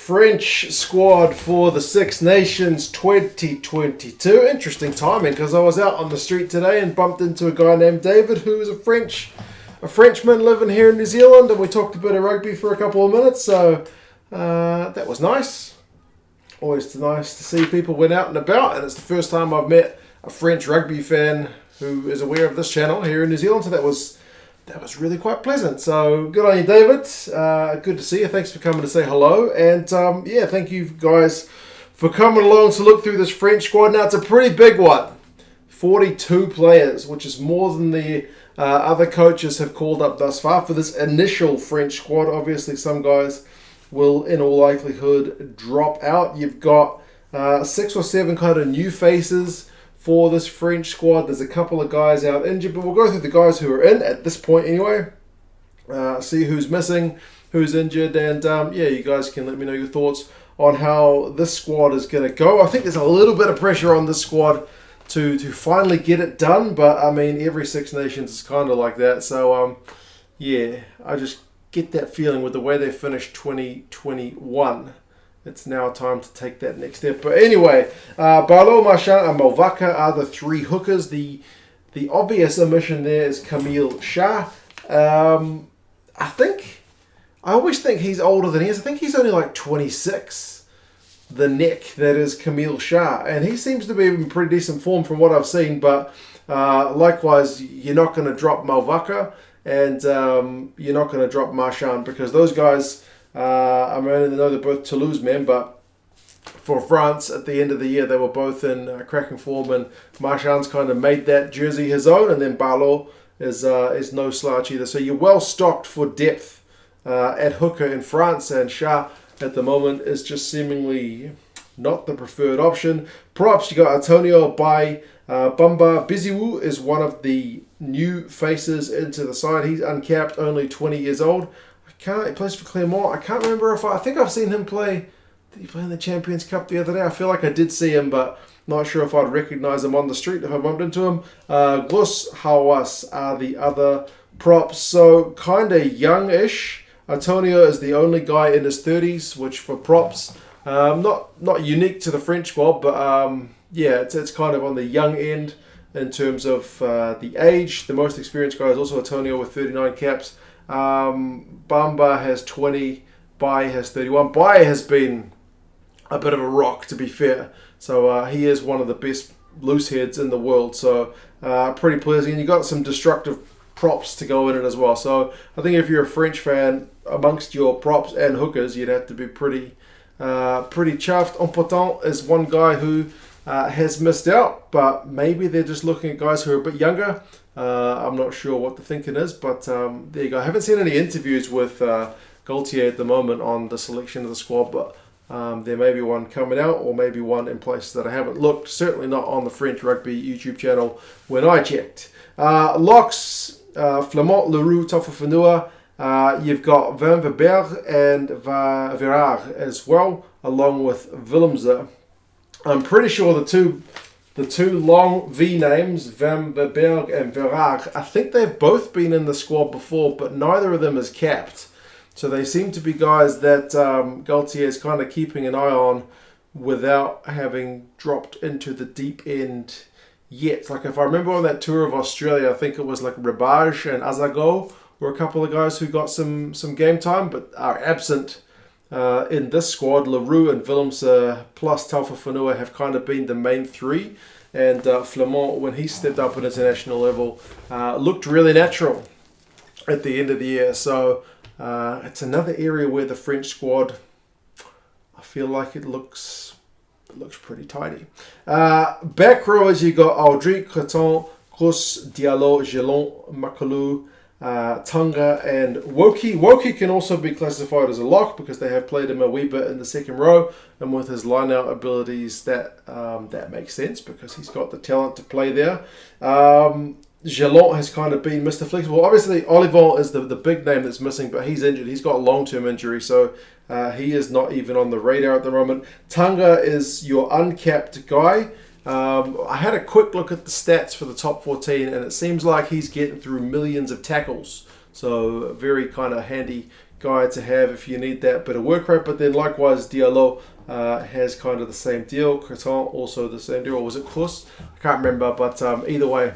French squad for the Six Nations 2022. Interesting timing because I was out on the street today and bumped into a guy named David who is a Frenchman living here in New Zealand, and we talked a bit of rugby for a couple of minutes, so that was nice. Always nice to see people went out and about, and it's the first time I've met a French rugby fan who is aware of this channel here in New Zealand, so that was really quite pleasant. So good on you, David. Good to see you. Thanks for coming to say hello. And thank you guys for coming along to look through this French squad. Now, it's a pretty big one. 42 players, which is more than the other coaches have called up thus far for this initial French squad. Obviously, some guys will, in all likelihood, drop out. You've got 6 or 7 kind of new faces for this French squad. There's a couple of guys out injured, but we'll go through the guys who are in at this point anyway. See who's missing, who's injured, and you guys can let me know your thoughts on how this squad is going to go. I think there's a little bit of pressure on this squad to finally get it done, but I mean, every Six Nations is kind of like that. So I just get that feeling with the way they finished 2021. It's now time to take that next step. But anyway, Barlow, Marchand, and Malvaka are the 3 hookers. The obvious omission there is Camille Shah. I always think he's older than he is. I think he's only like 26. The neck that is Camille Shah. And he seems to be in pretty decent form from what I've seen. But likewise, you're not going to drop Malvaka. And you're not going to drop Marchand, because those guys... I know they're both Toulouse men, but for France at the end of the year they were both in cracking form, and Marchand's kind of made that jersey his own, and then Barlow is no slouch either. So you're well stocked for depth at hooker in France, and Shah at the moment is just seemingly not the preferred option. Props, you got Antonio by Bamba Biziou is one of the new faces into the side. He's uncapped, only 20 years old. He plays for Clermont. I can't remember I think I've seen him play. Did he play in the Champions Cup the other day? I feel like I did see him, but not sure if I'd recognise him on the street if I bumped into him. Gus Hawass are the other props. So kind of youngish. Antonio is the only guy in his 30s, which for props, not unique to the French squad, but it's kind of on the young end in terms of the age. The most experienced guy is also Antonio with 39 caps. Bamba has 20, Bai has 31. Bai has been a bit of a rock, to be fair. So he is one of the best loose heads in the world. So pretty pleasing. And you got some destructive props to go in it as well. So I think if you're a French fan, amongst your props and hookers, you'd have to be pretty chuffed. Impotent is one guy who has missed out, but maybe they're just looking at guys who are a bit younger. I'm not sure what the thinking is, but there you go. I haven't seen any interviews with Gaultier at the moment on the selection of the squad, but there may be one coming out, or maybe one in places that I haven't looked. Certainly not on the French Rugby YouTube channel when I checked. Locks, Flamand, Leroux, Tafafanua. You've got Van Verberg and Verard as well, along with Willemse. I'm pretty sure the two long V names, Van Verberg and Verhaag, I think they've both been in the squad before, but neither of them is capped. So they seem to be guys that Gaultier is kind of keeping an eye on without having dropped into the deep end yet. Like if I remember on that tour of Australia, I think it was like Rebage and Azago were a couple of guys who got some game time, but are absent in this squad. Leroux and Willemse plus Tafafanua have kind of been the main 3. And Flamand, when he stepped up at international level, looked really natural at the end of the year. So it's another area where the French squad, I feel like it looks pretty tidy. Back rowers, you got Audrey, Creton, Cruz, Diallo, Gelon, Makalou, Tunga and Woki. Woki can also be classified as a lock because they have played him a wee bit in the second row, and with his line-out abilities that makes sense because he's got the talent to play there. Gelon has kind of been Mr. Flexible. Obviously, Olivon is the big name that's missing, but he's injured. He's got a long-term injury, so he is not even on the radar at the moment. Tunga is your uncapped guy. I had a quick look at the stats for the top 14, and it seems like he's getting through millions of tackles. So very kind of handy guy to have if you need that bit of work rate. But then likewise, Diallo has kind of the same deal. Creton also the same deal. Or was it Kurs? I can't remember. But either way,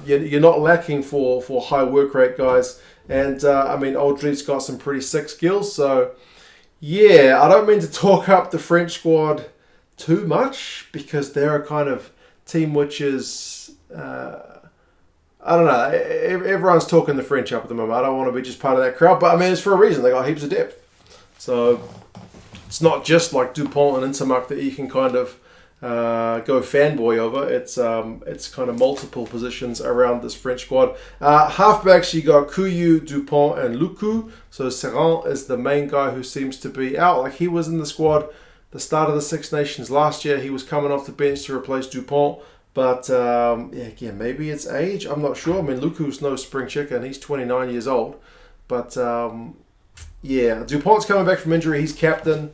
you're not lacking for high work rate guys. And I mean, Aldridge's got some pretty sick skills. So yeah, I don't mean to talk up the French squad too much because they're a kind of team which is, I don't know, everyone's talking the French up at the moment. I don't want to be just part of that crowd, but I mean, it's for a reason. They got heaps of depth. So it's not just like Dupont and Intermark that you can kind of go fanboy over. It's kind of multiple positions around this French squad. Halfbacks, you got Couillou, Dupont, and Lucu. So Serran is the main guy who seems to be out. Like he was in the squad the start of the Six Nations last year. He was coming off the bench to replace Dupont. But again, maybe it's age. I'm not sure. I mean, Lucu's no spring chicken. He's 29 years old. But yeah, Dupont's coming back from injury. He's captain.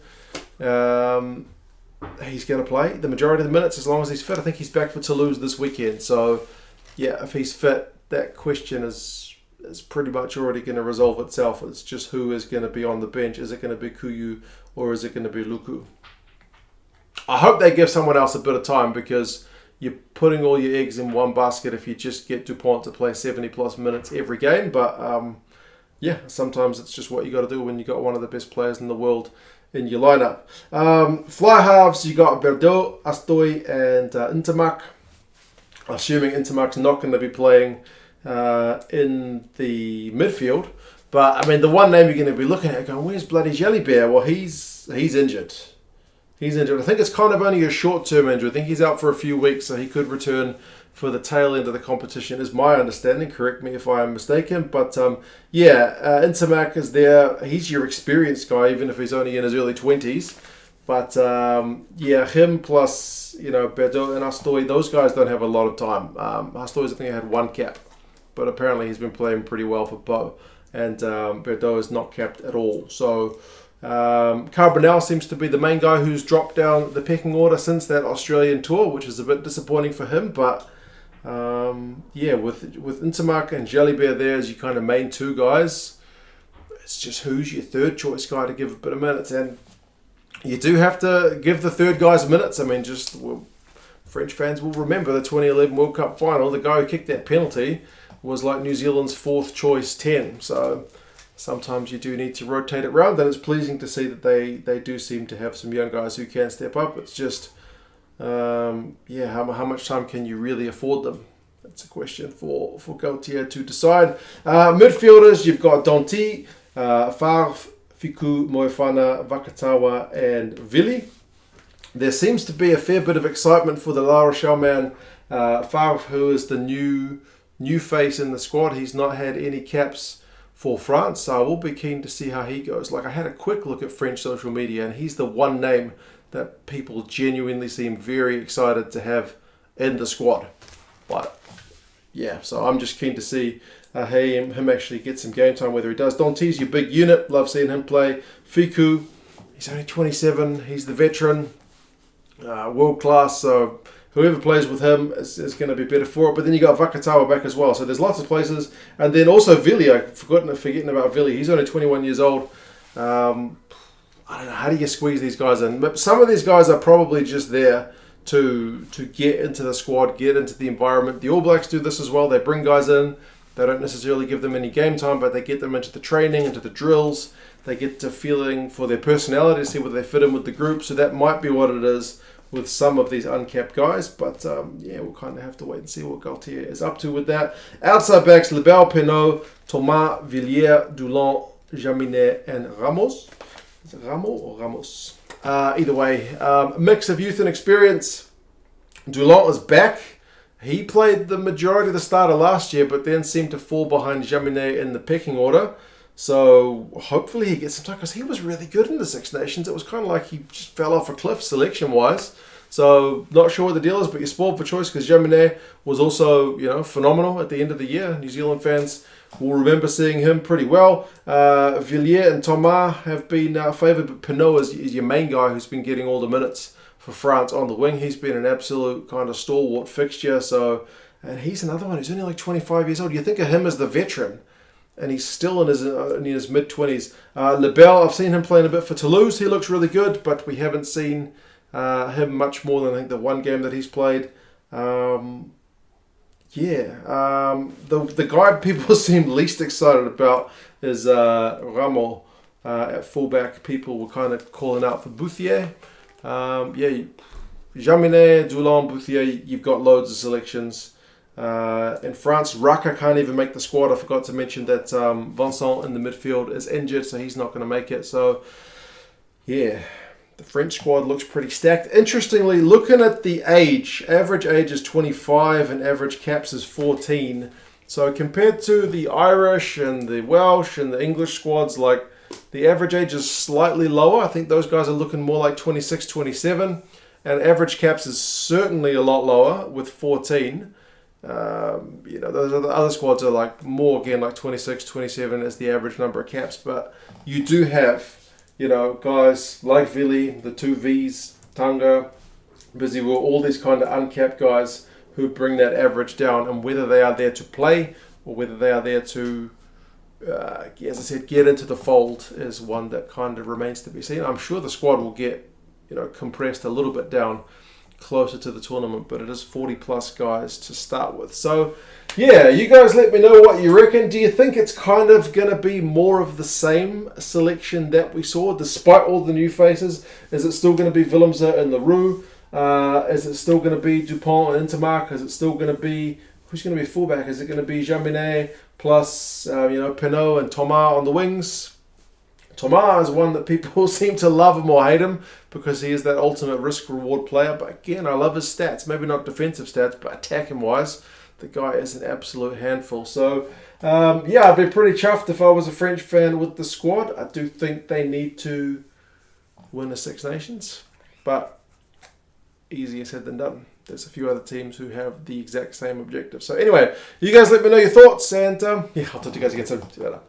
He's going to play the majority of the minutes as long as he's fit. I think he's back for Toulouse this weekend. So yeah, if he's fit, that question is pretty much already going to resolve itself. It's just who is going to be on the bench. Is it going to be Couillou or is it going to be Lucu? I hope they give someone else a bit of time because you're putting all your eggs in one basket if you just get Dupont to play 70 plus minutes every game. But yeah, sometimes it's just what you got to do when you got one of the best players in the world in your lineup. Fly halves, you got Berdo, Astoy, and Intermark. Assuming Intermark's not going to be playing in the midfield. But I mean, the one name you're going to be looking at going, where's bloody Jelly Bear? Well, he's injured. He's injured. I think it's kind of only a short-term injury. I think he's out for a few weeks, so he could return for the tail end of the competition, is my understanding. Correct me if I am mistaken. But yeah, Intermark is there. He's your experienced guy, even if he's only in his early 20s. But yeah, him plus, Berdo and Astoy, those guys don't have a lot of time. Astoy's, I think, had one cap, but apparently he's been playing pretty well for Pau. And Berdo is not capped at all. So Carbonell seems to be the main guy who's dropped down the pecking order since that Australian tour, which is a bit disappointing for him. But yeah, with Intermark and Jalibert there as your kind of main two guys, it's just who's your third choice guy to give a bit of minutes. And you do have to give the third guys minutes. I mean, French fans will remember the 2011 World Cup final. The guy who kicked that penalty was like New Zealand's fourth choice 10. So sometimes you do need to rotate it around, and it's pleasing to see that they do seem to have some young guys who can step up. It's just, yeah, how much time can you really afford them? That's a question for Gaultier to decide. Midfielders, you've got Danty, Favre, Fiku, Moefana, Vakatawa, and Vili. There seems to be a fair bit of excitement for the La Rochelle man, Favre, who is the new face in the squad. He's not had any caps for France, so I will be keen to see how he goes. Like, I had a quick look at French social media, and he's the one name that people genuinely seem very excited to have in the squad. But yeah, so I'm just keen to see him actually get some game time, whether he does. Danty's your big unit. Love seeing him play. Fiku, he's only 27. He's the veteran, world class. So whoever plays with him is going to be better for it. But then you got Vakatawa back as well. So there's lots of places. And then also Vili. I'm forgetting about Vili. He's only 21 years old. I don't know, how do you squeeze these guys in? But some of these guys are probably just there to get into the squad, get into the environment. The All Blacks do this as well. They bring guys in. They don't necessarily give them any game time, but they get them into the training, into the drills. They get to feeling for their personality to see whether they fit in with the group. So that might be what it is with some of these uncapped guys. But yeah, we'll kind of have to wait and see what Gaultier is up to with that. Outside backs, Lebel, Penaud, Thomas, Villiers, Dulon, Jaminet, and Ramos. Is it Ramo or Ramos? Either way, mix of youth and experience. Dulon is back. He played the majority of the starter last year, but then seemed to fall behind Jaminet in the pecking order. So hopefully he gets some time, because he was really good in the Six Nations. It was kind of like he just fell off a cliff selection-wise. So not sure what the deal is, but you're spoiled for choice, because Jaminet was also, phenomenal at the end of the year. New Zealand fans will remember seeing him pretty well. Villiers and Thomas have been favoured, but Penaud is your main guy who's been getting all the minutes for France on the wing. He's been an absolute kind of stalwart fixture. So, and he's another one who's only like 25 years old. You think of him as the veteran, and he's still in his mid-20s. Lebel, I've seen him playing a bit for Toulouse. He looks really good, but we haven't seen him much more than I think the one game that he's played. The guy people seem least excited about is Rameau at fullback. People were kind of calling out for Bouthier. Jaminet, Dulon, Bouthier, you've got loads of selections. In France, Raka can't even make the squad. I forgot to mention that Vincent in the midfield is injured, so he's not going to make it. So, yeah, the French squad looks pretty stacked. Interestingly, looking at the age, average age is 25 and average caps is 14. So compared to the Irish and the Welsh and the English squads, like the average age is slightly lower. I think those guys are looking more like 26, 27. And average caps is certainly a lot lower with 14. Those other squads are like more, again, like 26, 27 is the average number of caps. But you do have, guys like Vili, the two Vs, Tanga, Biziwu, all these kind of uncapped guys who bring that average down. And whether they are there to play or whether they are there to, as I said, get into the fold is one that kind of remains to be seen. I'm sure the squad will get compressed a little bit down closer to the tournament, but it is 40 plus guys to start with. So yeah, you guys let me know what you reckon. Do you think it's kind of going to be more of the same selection that we saw despite all the new faces? Is it still going to be Willemse and Leroux? Is it still going to be Dupont and Intermark? Is it still going to be, who's going to be fullback? Is it going to be Jaminet plus Pinot and Thomas on the wings? Thomas is one that people seem to love him or hate him because he is that ultimate risk-reward player. But again, I love his stats. Maybe not defensive stats, but attacking-wise, the guy is an absolute handful. So, I'd be pretty chuffed if I was a French fan with the squad. I do think they need to win the Six Nations, but easier said than done. There's a few other teams who have the exact same objective. So anyway, you guys let me know your thoughts, and I'll talk to you guys again soon. See you later.